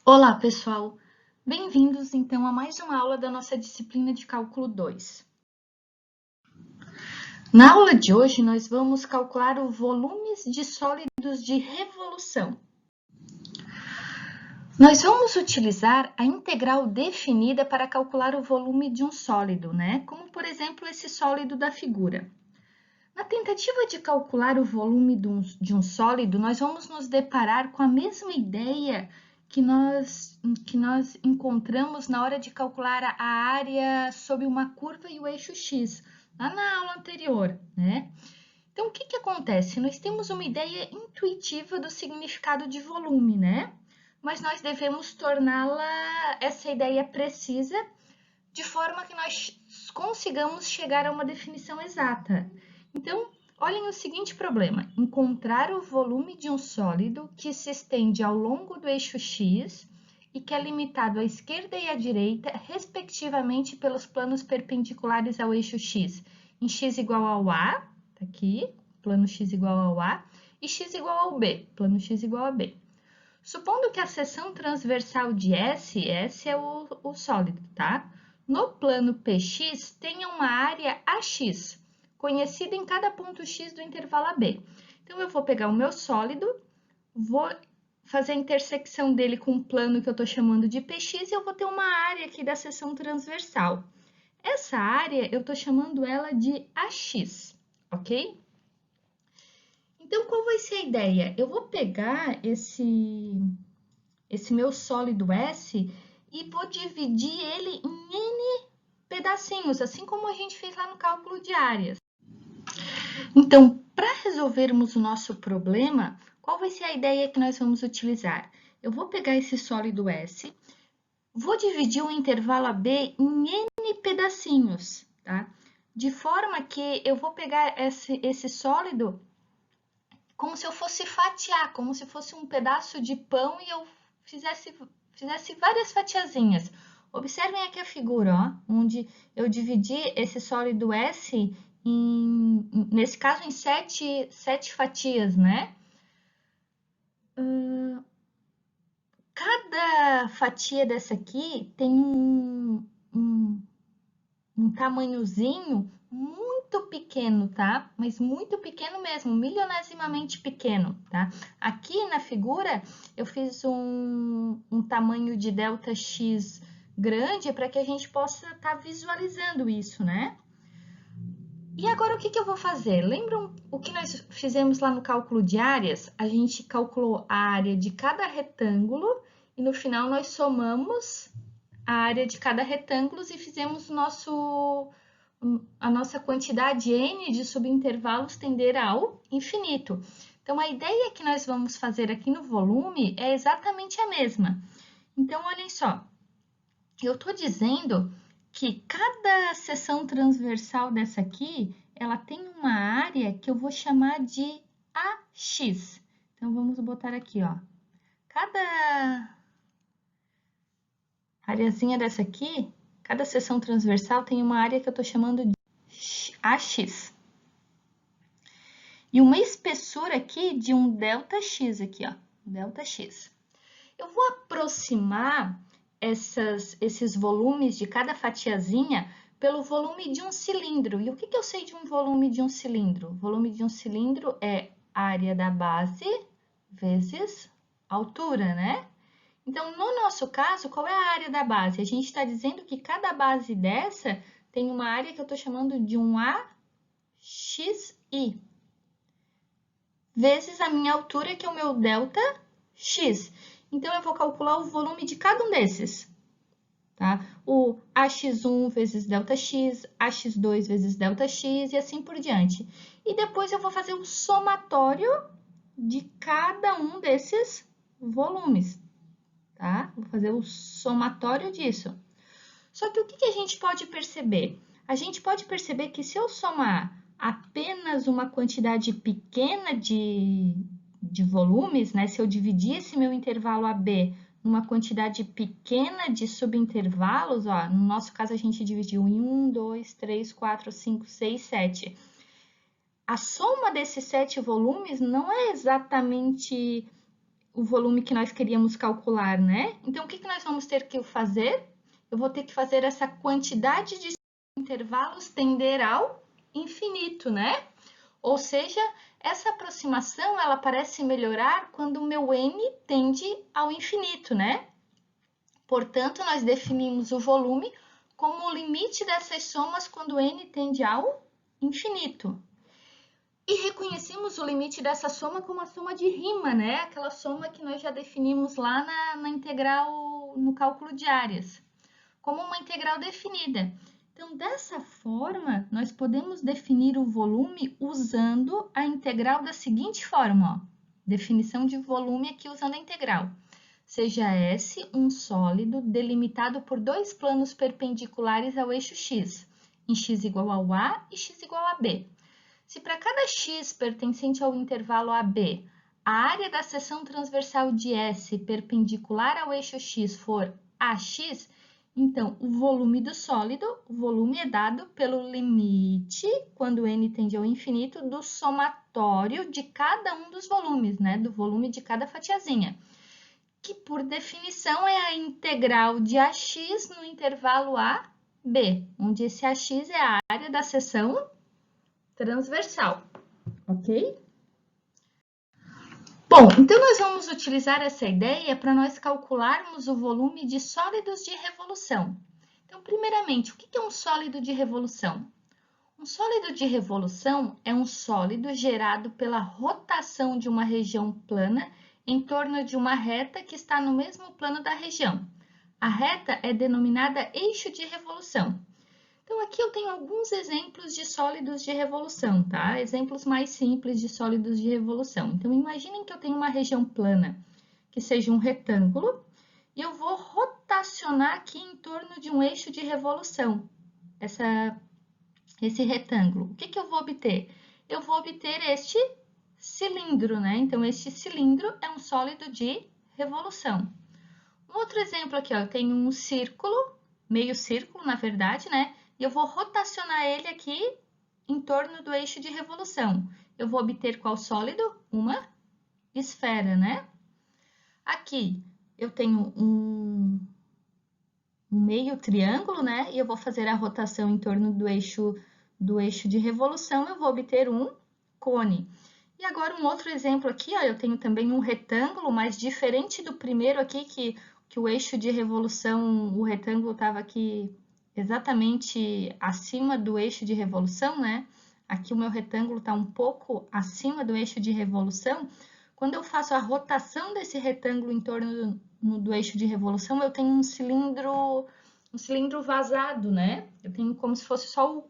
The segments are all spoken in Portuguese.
Olá, pessoal! Bem-vindos, então, a mais uma aula da nossa disciplina de Cálculo 2. Na aula de hoje, nós vamos calcular o volumes de sólidos de revolução. Nós vamos utilizar a integral definida para calcular o volume de um sólido, né? Como, por exemplo, esse sólido da figura. Na tentativa de calcular o volume de um sólido, nós vamos nos deparar com a mesma ideia que nós encontramos na hora de calcular a área sob uma curva e o eixo x, lá na aula anterior, né? Então, o que acontece? Nós temos uma ideia intuitiva do significado de volume, né? Mas nós devemos torná-la, essa ideia precisa, de forma que nós consigamos chegar a uma definição exata. Então, olhem o seguinte problema: encontrar o volume de um sólido que se estende ao longo do eixo x e que é limitado à esquerda e à direita, respectivamente, pelos planos perpendiculares ao eixo x, em x igual ao a, tá aqui, plano x igual ao a, e x igual ao b, plano x igual a b. Supondo que a seção transversal de S é o sólido, tá? No plano PX, tenha uma área AX, conhecida em cada ponto X do intervalo AB. Então, eu vou pegar o meu sólido, vou fazer a intersecção dele com o plano que eu estou chamando de PX e eu vou ter uma área aqui da seção transversal. Essa área, eu estou chamando ela de AX, ok? Então, qual vai ser a ideia? Eu vou pegar esse meu sólido S e vou dividir ele em N pedacinhos, assim como a gente fez lá no cálculo de áreas. Então, para resolvermos o nosso problema, qual vai ser a ideia que nós vamos utilizar? Eu vou pegar esse sólido S, vou dividir o intervalo AB em N pedacinhos, tá? De forma que eu vou pegar esse sólido como se eu fosse fatiar, como se fosse um pedaço de pão e eu fizesse várias fatiazinhas. Observem aqui a figura, ó, onde eu dividi esse sólido S, nesse caso, em sete fatias, né? Cada fatia dessa aqui tem um tamanhozinho muito pequeno, tá? Mas muito pequeno mesmo, milionesimamente pequeno, tá? Aqui na figura eu fiz um tamanho de ΔX grande para que a gente possa estar visualizando isso, né? E agora o que eu vou fazer? Lembram o que nós fizemos lá no cálculo de áreas? A gente calculou a área de cada retângulo e no final nós somamos a área de cada retângulo e fizemos a nossa quantidade n de subintervalos tender ao infinito. Então, a ideia que nós vamos fazer aqui no volume é exatamente a mesma. Então, olhem só, eu estou dizendo que cada seção transversal dessa aqui, ela tem uma área que eu vou chamar de AX. Então, vamos botar aqui, ó. Cada areazinha dessa aqui, cada seção transversal tem uma área que eu estou chamando de AX. E uma espessura aqui de um ΔX aqui, ó, ΔX. Eu vou aproximar esses volumes de cada fatiazinha pelo volume de um cilindro. E o que eu sei de um volume de um cilindro? O volume de um cilindro é área da base vezes altura, né? Então, no nosso caso, qual é a área da base? A gente está dizendo que cada base dessa tem uma área que eu estou chamando de um AXI, vezes a minha altura, que é o meu ΔX. Então, eu vou calcular o volume de cada um desses, tá? O AX1 vezes ΔX, AX2 vezes ΔX e assim por diante. E depois eu vou fazer o somatório de cada um desses volumes, tá? Vou fazer o somatório disso. Só que o que a gente pode perceber? A gente pode perceber que se eu somar apenas uma quantidade pequena de volumes, né? Se eu dividir esse meu intervalo AB numa quantidade pequena de subintervalos, ó, no nosso caso a gente dividiu em 1, 2, 3, 4, 5, 6, 7. A soma desses 7 volumes não é exatamente o volume que nós queríamos calcular, né? Então, o que nós vamos ter que fazer? Eu vou ter que fazer essa quantidade de intervalos tender ao infinito, né? Ou seja, essa aproximação, ela parece melhorar quando o meu n tende ao infinito, né? Portanto, nós definimos o volume como o limite dessas somas quando n tende ao infinito. E reconhecemos o limite dessa soma como a soma de Riemann, né? Aquela soma que nós já definimos lá na integral, no cálculo de áreas, como uma integral definida. Então, dessa forma, nós podemos definir o volume usando a integral da seguinte forma, ó. Definição de volume aqui usando a integral. Seja S um sólido delimitado por dois planos perpendiculares ao eixo x, em x igual ao a e x igual a b. Se para cada x pertencente ao intervalo AB, a área da seção transversal de S perpendicular ao eixo x for AX, então o volume do sólido, o volume é dado pelo limite, quando n tende ao infinito, do somatório de cada um dos volumes, né? Do volume de cada fatiazinha, que por definição é a integral de AX no intervalo AB, onde esse AX é a área da seção transversal, ok? Bom, então nós vamos utilizar essa ideia para nós calcularmos o volume de sólidos de revolução. Então, primeiramente, o que é um sólido de revolução? Um sólido de revolução é um sólido gerado pela rotação de uma região plana em torno de uma reta que está no mesmo plano da região. A reta é denominada eixo de revolução. Então, aqui eu tenho alguns exemplos de sólidos de revolução, tá? Exemplos mais simples de sólidos de revolução. Então, imaginem que eu tenho uma região plana, que seja um retângulo, e eu vou rotacionar aqui em torno de um eixo de revolução, esse retângulo. O que eu vou obter? Eu vou obter este cilindro, né? Então, este cilindro é um sólido de revolução. Um outro exemplo aqui, ó, eu tenho um círculo, meio círculo, na verdade, né? E eu vou rotacionar ele aqui em torno do eixo de revolução. Eu vou obter qual sólido? Uma esfera, né? Aqui eu tenho um meio triângulo, né? E eu vou fazer a rotação em torno do eixo de revolução, eu vou obter um cone. E agora um outro exemplo aqui, ó, eu tenho também um retângulo, mas diferente do primeiro aqui, que o eixo de revolução, o retângulo estava aqui exatamente acima do eixo de revolução, né? Aqui o meu retângulo está um pouco acima do eixo de revolução. Quando eu faço a rotação desse retângulo em torno do eixo de revolução, eu tenho um cilindro vazado, né? Eu tenho como se fosse só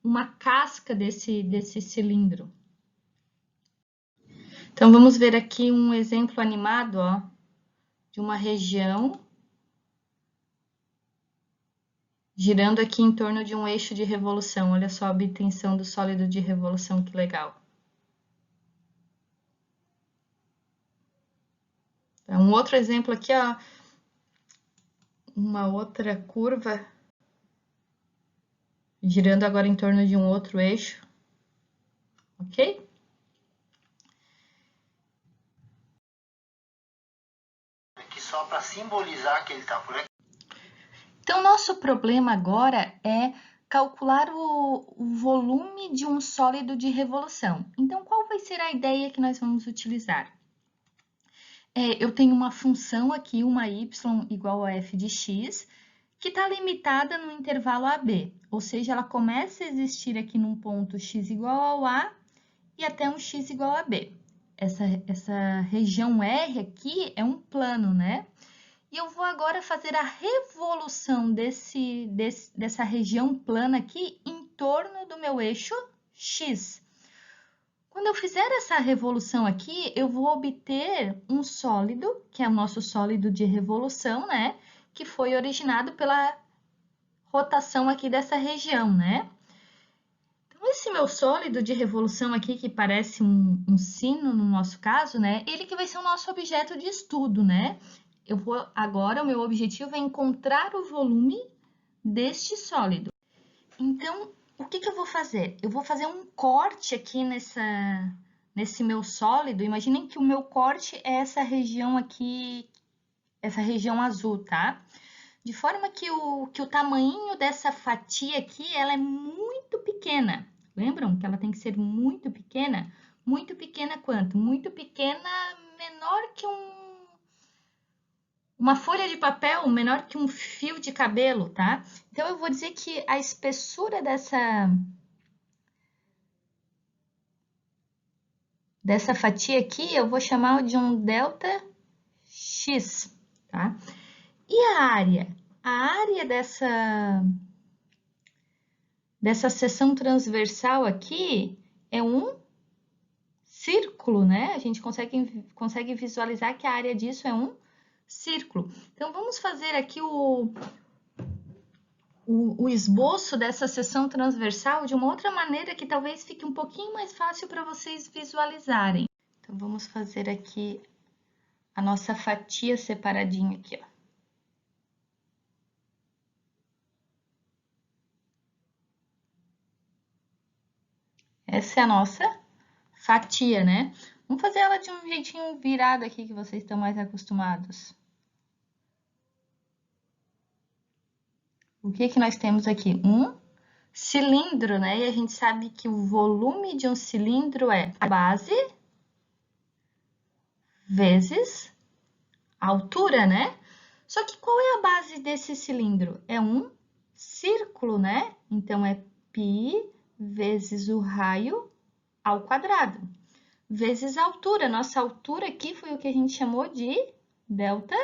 uma casca desse cilindro. Então, vamos ver aqui um exemplo animado, ó, de uma região girando aqui em torno de um eixo de revolução. Olha só a obtenção do sólido de revolução, que legal. Um outro exemplo aqui, ó, uma outra curva girando agora em torno de um outro eixo, ok? Aqui só para simbolizar que ele está por aqui. Então, nosso problema agora é calcular o volume de um sólido de revolução. Então, qual vai ser a ideia que nós vamos utilizar? Eu tenho uma função aqui, uma y igual a f de x, que está limitada no intervalo AB, ou seja, ela começa a existir aqui num ponto x igual ao a e até um x igual a b. Essa região R aqui é um plano, né? E eu vou agora fazer a revolução dessa região plana aqui em torno do meu eixo x. Quando eu fizer essa revolução aqui, eu vou obter um sólido, que é o nosso sólido de revolução, né? Que foi originado pela rotação aqui dessa região, né? Então, esse meu sólido de revolução aqui, que parece um sino no nosso caso, né? Ele que vai ser o nosso objeto de estudo, né? Agora, o meu objetivo é encontrar o volume deste sólido. Então, o que eu vou fazer? Eu vou fazer um corte aqui nesse meu sólido, imaginem que o meu corte é essa região aqui, essa região azul, tá? De forma que o tamanho dessa fatia aqui, ela é muito pequena. Lembram que ela tem que ser muito pequena? Muito pequena quanto? Muito pequena, menor que uma folha de papel, menor que um fio de cabelo, tá? Então, eu vou dizer que a espessura dessa fatia aqui, eu vou chamar de um delta X, tá? E a área? A área dessa seção transversal aqui é um círculo, né? A gente consegue visualizar que a área disso é um círculo. Então, vamos fazer aqui o esboço dessa seção transversal de uma outra maneira que talvez fique um pouquinho mais fácil para vocês visualizarem. Então, vamos fazer aqui a nossa fatia separadinha aqui, ó. Essa é a nossa fatia, né? Vamos fazer ela de um jeitinho virado aqui que vocês estão mais acostumados. O que que nós temos aqui? Um cilindro, né? E a gente sabe que o volume de um cilindro é a base vezes a altura, né? Só que qual é a base desse cilindro? É um círculo, né? Então, é π vezes o raio ao quadrado, vezes a altura. Nossa altura aqui foi o que a gente chamou de delta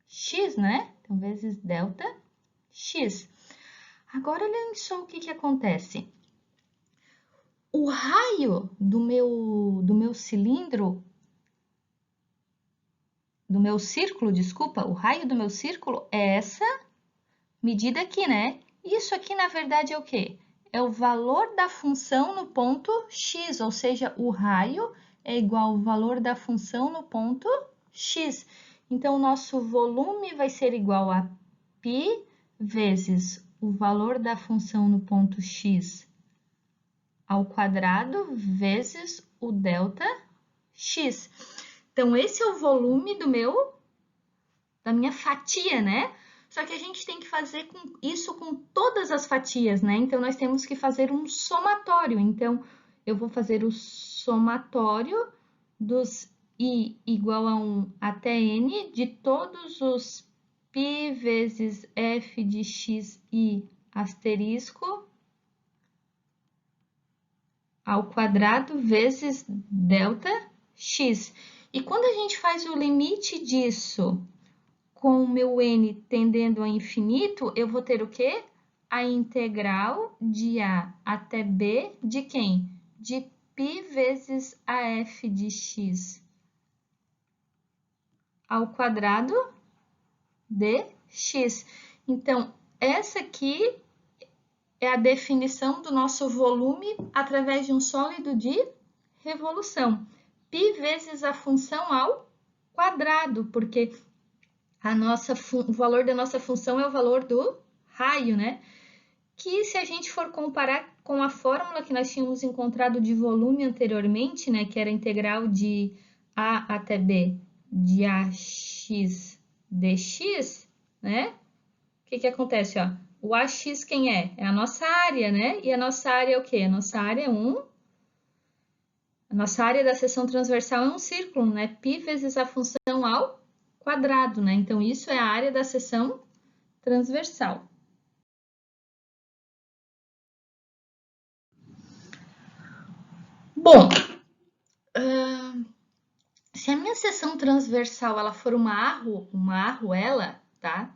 x, né? Então, vezes delta x. Agora, olhem só o que acontece. O raio do meu cilindro, do meu círculo, desculpa, o raio do meu círculo é essa medida aqui, né? Isso aqui, na verdade, é o quê? É o valor da função no ponto x, ou seja, o raio é igual ao valor da função no ponto x. Então, o nosso volume vai ser igual a π vezes o valor da função no ponto x ao quadrado vezes o delta x. Então, esse é o volume da minha fatia, né? Só que a gente tem que fazer isso com todas as fatias, né? Então, nós temos que fazer um somatório. Então, eu vou fazer o somatório dos i igual a 1 até n de todos os π vezes f de xi asterisco ao quadrado vezes delta x. E quando a gente faz o limite disso com o meu n tendendo a infinito, eu vou ter o quê? A integral de a até b de quem? De π vezes af de x ao quadrado dx. Então, essa aqui é a definição do nosso volume através de um sólido de revolução. π vezes a função ao quadrado, porque o valor da nossa função é o valor do raio, né? Que se a gente for comparar com a fórmula que nós tínhamos encontrado de volume anteriormente, né? Que era a integral de a até b de ax dx, né? O que acontece, ó? O ax quem é? É a nossa área, né? E a nossa área é o quê? A nossa área é a nossa área da seção transversal é um círculo, né? Π vezes a função ao quadrado, né? Então, isso é a área da seção transversal. Bom, se a minha seção transversal ela for uma arruela, tá?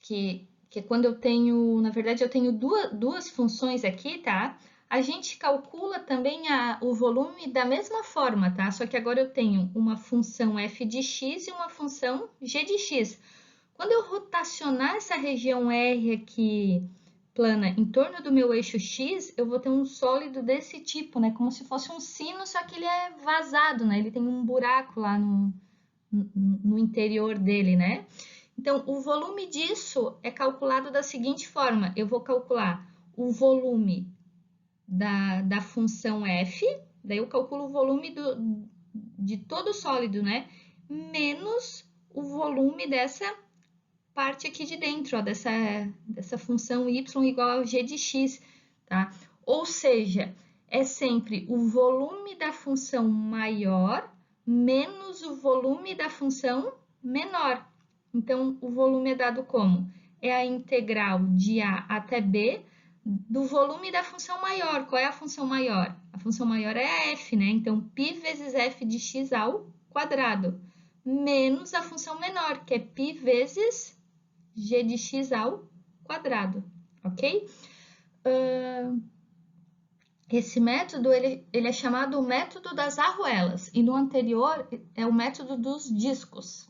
Que quando eu tenho, na verdade, eu tenho duas funções aqui, tá? A gente calcula também o volume da mesma forma, tá? Só que agora eu tenho uma função f de x e uma função g de x. Quando eu rotacionar essa região R aqui plana em torno do meu eixo x, eu vou ter um sólido desse tipo, né? Como se fosse um sino, só que ele é vazado, né? Ele tem um buraco lá no interior dele, né? Então, o volume disso é calculado da seguinte forma. Eu vou calcular o volume da função f, Daí eu calculo o volume de todo o sólido, né? Menos o volume dessa parte aqui de dentro, ó, dessa função y igual a g de x, tá? Ou seja, é sempre o volume da função maior menos o volume da função menor. Então, o volume é dado como? É a integral de a até b do volume da função maior. Qual é a função maior? A função maior é a f, né? Então, π vezes f de x ao quadrado, menos a função menor, que é π vezes g de x ao quadrado, ok? Esse método, ele é chamado o método das arruelas, e no anterior é o método dos discos,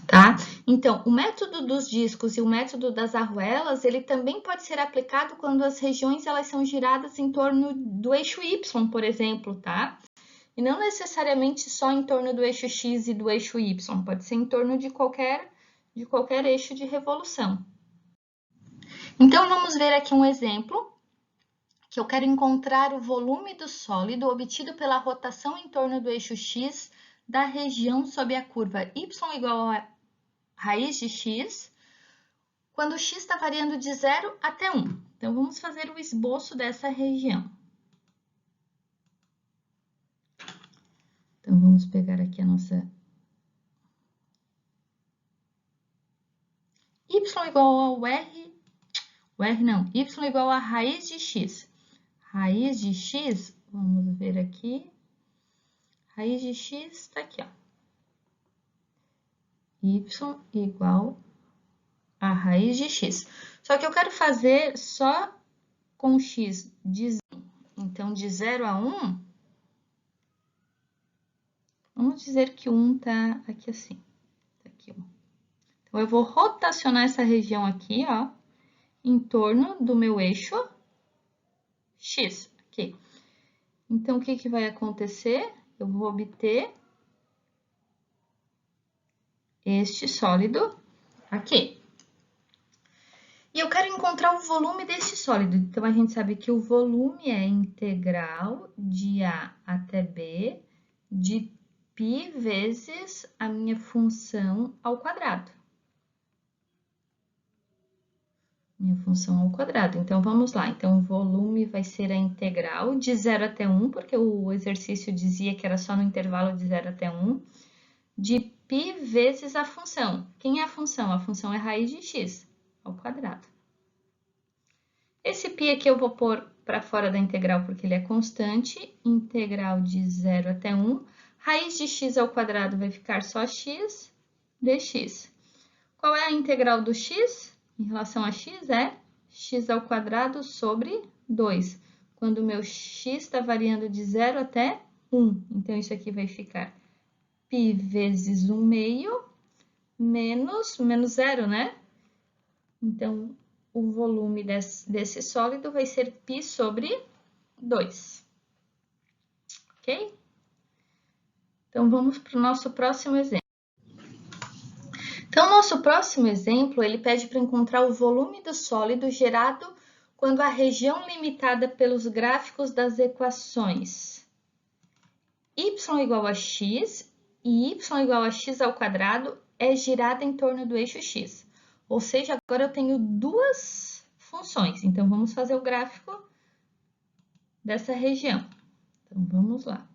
tá? Então, o método dos discos e o método das arruelas, ele também pode ser aplicado quando as regiões elas são giradas em torno do eixo y, por exemplo, tá? E não necessariamente só em torno do eixo x e do eixo y, pode ser em torno de qualquer eixo de revolução. Então, vamos ver aqui um exemplo, que eu quero encontrar o volume do sólido obtido pela rotação em torno do eixo x da região sob a curva y igual a raiz de x, quando x está variando de 0 até 1. Então, vamos fazer o esboço dessa região. Então, vamos pegar aqui a nossa y igual ao y igual a raiz de x. Raiz de x, vamos ver aqui, raiz de x está aqui, ó. Y igual a raiz de x. Só que eu quero fazer só com x de 0. Então, de 0 a 1, vamos dizer que 1 está aqui assim. Tá aqui, 1. Então, eu vou rotacionar essa região aqui, ó, em torno do meu eixo x. Aqui. Então, o que, que vai acontecer? Eu vou obter este sólido aqui. E eu quero encontrar o volume desse sólido. Então, a gente sabe que o volume é integral de a até b de π vezes a minha função ao quadrado. Minha função ao quadrado. Então, vamos lá. Então, o volume vai ser a integral de 0 até 1, porque o exercício dizia que era só no intervalo de 0 até 1, de π vezes a função. Quem é a função? A função é raiz de x ao quadrado. Esse π aqui eu vou pôr para fora da integral porque ele é constante. Integral de 0 até 1. Raiz de x ao quadrado vai ficar só x dx. Qual é a integral do x? Em relação a x é x ao quadrado sobre 2. Quando o meu x está variando de 0 até 1. Então, isso aqui vai ficar π vezes 1 meio menos 0, né? Então, o volume desse sólido vai ser π sobre 2. Ok? Então, vamos para o nosso próximo exemplo. Então, nosso próximo exemplo, ele pede para encontrar o volume do sólido gerado quando a região limitada pelos gráficos das equações y igual a x e y igual a x ao quadrado é girada em torno do eixo x. Ou seja, agora eu tenho duas funções. Então, vamos fazer o gráfico dessa região. Então, vamos lá.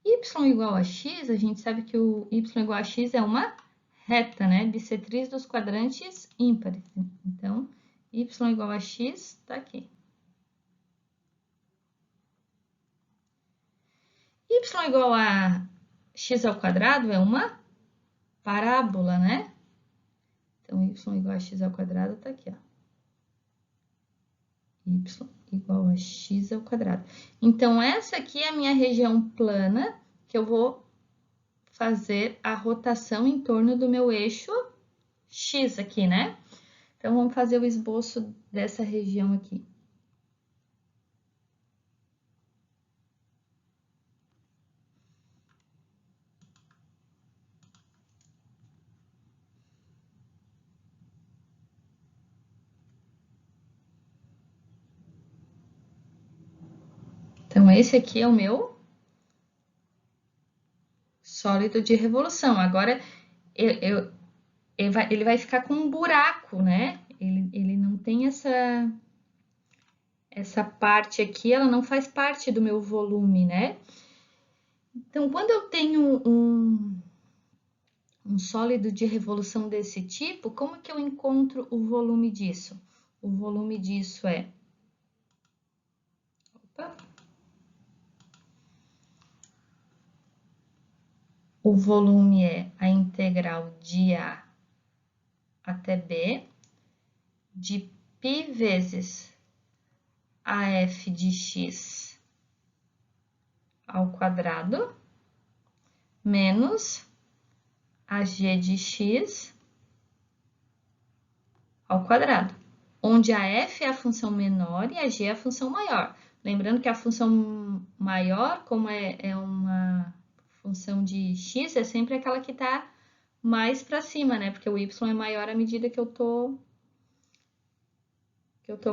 Y igual a x, a gente sabe que o y igual a x é uma reta, né? Bissetriz dos quadrantes ímpares. Então, y igual a x está aqui. Y igual a x ao quadrado é uma parábola, né? Então, y igual a x ao quadrado está aqui, ó. Y igual a x ao quadrado. Então, essa aqui é a minha região plana, que eu vou fazer a rotação em torno do meu eixo x aqui, né? Então, vamos fazer o esboço dessa região aqui. Então, esse aqui é o meu sólido de revolução. Agora, ele vai ficar com um buraco, né? Ele não tem essa parte aqui, ela não faz parte do meu volume, né? Então, quando eu tenho um sólido de revolução desse tipo, como que eu encontro o volume disso? O volume disso é... Opa. O volume é a integral de A até B de π vezes AF de x ao quadrado menos AG de x ao quadrado, onde a f é a função menor e a g é a função maior. Lembrando que a função maior, como é uma função de x, é sempre aquela que está mais para cima, né? Porque o y é maior à medida que eu tô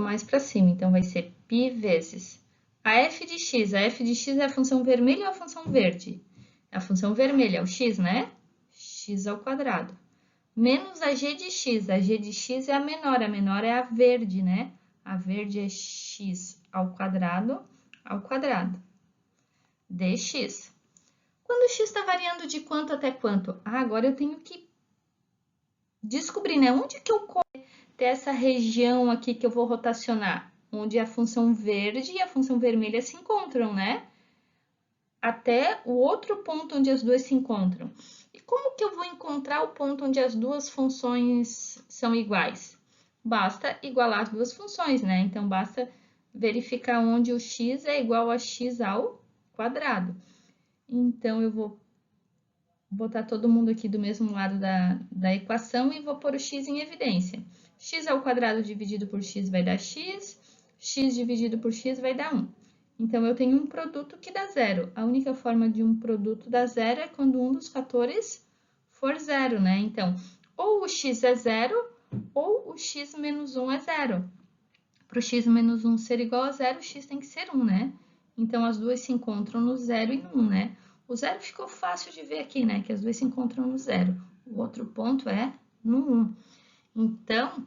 mais para cima. Então, vai ser π vezes a f de x. A f de x é a função vermelha ou a função verde? É a função vermelha, é o x, né? X ao quadrado. Menos a g de x. A g de x é a menor é a verde, né? A verde é x ao quadrado, dx. Quando o x está variando de quanto até quanto? Ah, agora eu tenho que descobrir, né? Onde que eu ter essa região aqui que eu vou rotacionar? Onde a função verde e a função vermelha se encontram, né? Até o outro ponto onde as duas se encontram. E como que eu vou encontrar o ponto onde as duas funções são iguais? Basta igualar as duas funções, né? Então, basta verificar onde o x é igual a x ao quadrado. Então, eu vou botar todo mundo aqui do mesmo lado da equação e vou pôr o x em evidência. X ao quadrado dividido por x vai dar x, x dividido por x vai dar 1. Então, eu tenho um produto que dá zero. A única forma de um produto dar zero é quando um dos fatores for zero, né? Então, ou o x é zero, ou o x menos 1 é zero. Para o x menos 1 ser igual a zero, o x tem que ser 1, né? Então, as duas se encontram no 0 e no 1, né? O zero ficou fácil de ver aqui, né? Que as duas se encontram no 0. O outro ponto é no 1. Então,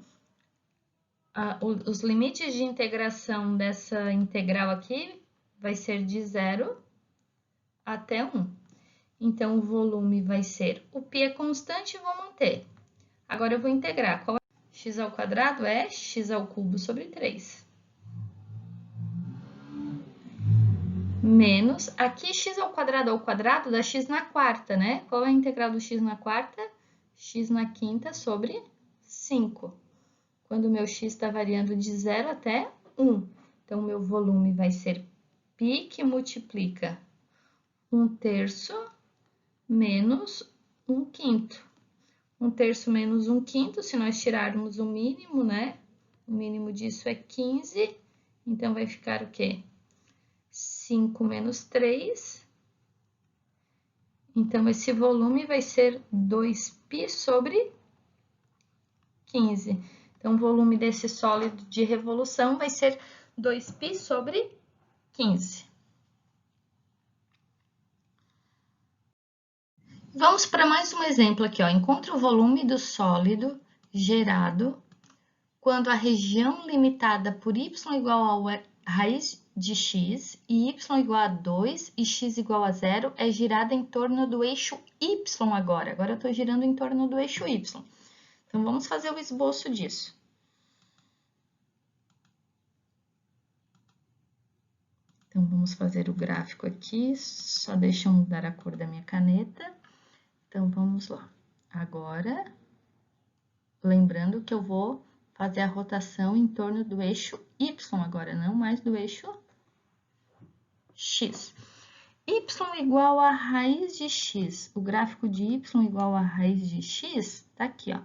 os limites de integração dessa integral aqui vai ser de 0 até 1. Então, o volume vai ser... O π é constante e vou manter. Agora, eu vou integrar. Qual é? X ao quadrado é x ao cubo sobre 3. Menos, aqui x ao quadrado dá x na quarta, né? Qual é a integral do x na quarta? X na quinta sobre 5. Quando o meu x está variando de 0 até 1. Então, o meu volume vai ser π que multiplica 1/3 menos 1/5. 1/3 menos 1/5, se nós tirarmos o mínimo, né? O mínimo disso é 15. Então, vai ficar o quê? 5 menos 3. Então, esse volume vai ser 2π sobre 15. Então, o volume desse sólido de revolução vai ser 2π sobre 15. Vamos para mais um exemplo aqui, ó. Encontre o volume do sólido gerado quando a região limitada por y igual a raiz de x e y igual a 2 e x igual a 0 é girada em torno do eixo y agora. Agora eu estou girando em torno do eixo y. Então, vamos fazer o esboço disso. Então, vamos fazer o gráfico aqui, só deixa eu mudar a cor da minha caneta. Então, vamos lá. Agora, lembrando que eu vou fazer a rotação em torno do eixo y agora, não mais do eixo x. Y igual a raiz de x. O gráfico de y igual a raiz de x tá aqui, ó.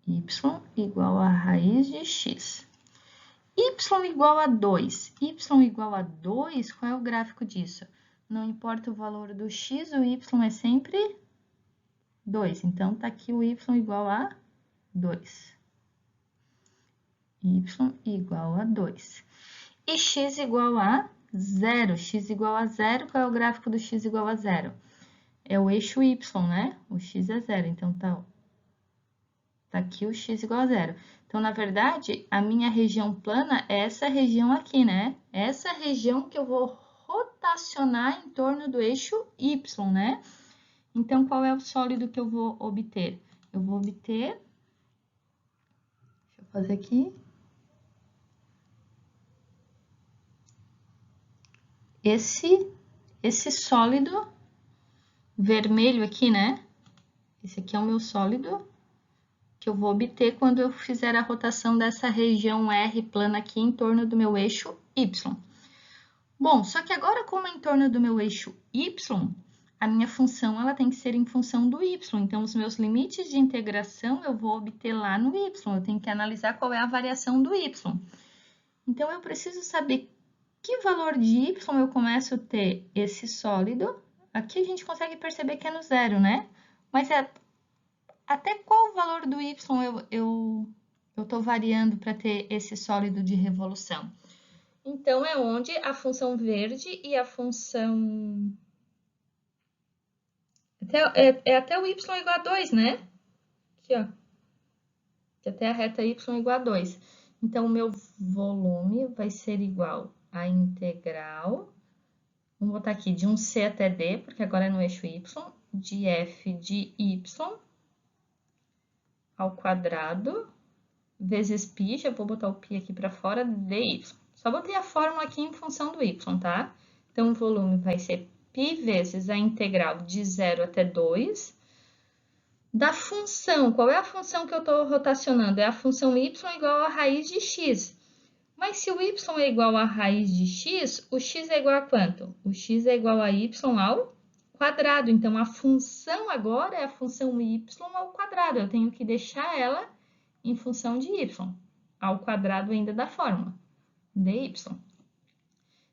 Y igual a raiz de x. Y igual a 2. Y igual a 2, qual é o gráfico disso? Não importa o valor do x, o y é sempre 2. Então, tá aqui o y igual a 2. y igual a 2. E x igual a 0. X igual a 0, qual é o gráfico do x igual a 0? É o eixo y, né? O x é 0, então tá aqui o x igual a 0. Então, na verdade, a minha região plana é essa região aqui, né? Essa região que eu vou rotacionar em torno do eixo y, né? Então, qual é o sólido que eu vou obter? Eu vou obter... Deixa eu fazer aqui. Esse sólido vermelho aqui, né? Esse aqui é o meu sólido que eu vou obter quando eu fizer a rotação dessa região R plana aqui em torno do meu eixo Y. Bom, só que agora, como é em torno do meu eixo Y, a minha função ela tem que ser em função do Y. Então, os meus limites de integração eu vou obter lá no Y. Eu tenho que analisar qual é a variação do Y. Então, eu preciso saber que valor de Y eu começo a ter esse sólido. Aqui a gente consegue perceber que é no zero, né? Mas até qual valor do y eu estou variando para ter esse sólido de revolução? Então, é onde a função verde e a função... até o y igual a 2, né? Aqui, ó. Até a reta y igual a 2. Então, o meu volume vai ser igual a integral... Vamos botar aqui de 1c até d, porque agora é no eixo y, de f de y ao quadrado, vezes π, já vou botar o π aqui para fora, dy. Só botei a fórmula aqui em função do y, tá? Então, o volume vai ser π vezes a integral de 0 até 2. Da função, qual é a função que eu estou rotacionando? É a função y igual a raiz de x. Mas se o y é igual a raiz de x, o x é igual a quanto? O x é igual a y ao quadrado. Então, a função agora é a função y ao quadrado. Eu tenho que deixar ela em função de y, ao quadrado ainda da fórmula, dy.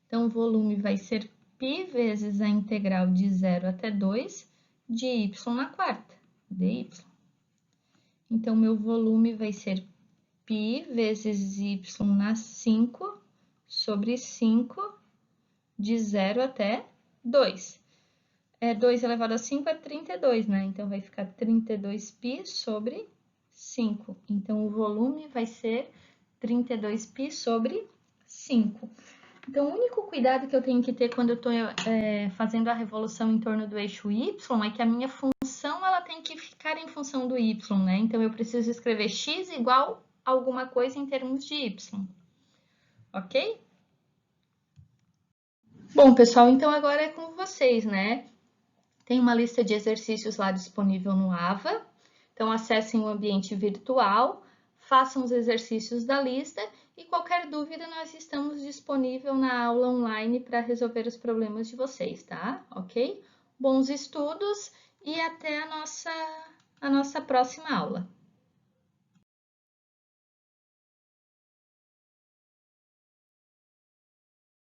Então, o volume vai ser π vezes a integral de 0 até 2 de y na quarta, dy. Então, meu volume vai ser π vezes y na 5 sobre 5 de 0 até 2. 2 elevado a 5 é 32, né? Então, vai ficar 32π sobre 5. Então, o volume vai ser 32π sobre 5. Então, o único cuidado que eu tenho que ter quando eu estou fazendo a revolução em torno do eixo y é que a minha função ela tem que ficar em função do y, né? Então, eu preciso escrever x igual a alguma coisa em termos de y. Ok? Bom, pessoal, então agora é com vocês, né? Tem uma lista de exercícios lá disponível no AVA. Então, acessem o ambiente virtual, façam os exercícios da lista e qualquer dúvida nós estamos disponível na aula online para resolver os problemas de vocês, tá? Ok? Bons estudos e até a nossa próxima aula.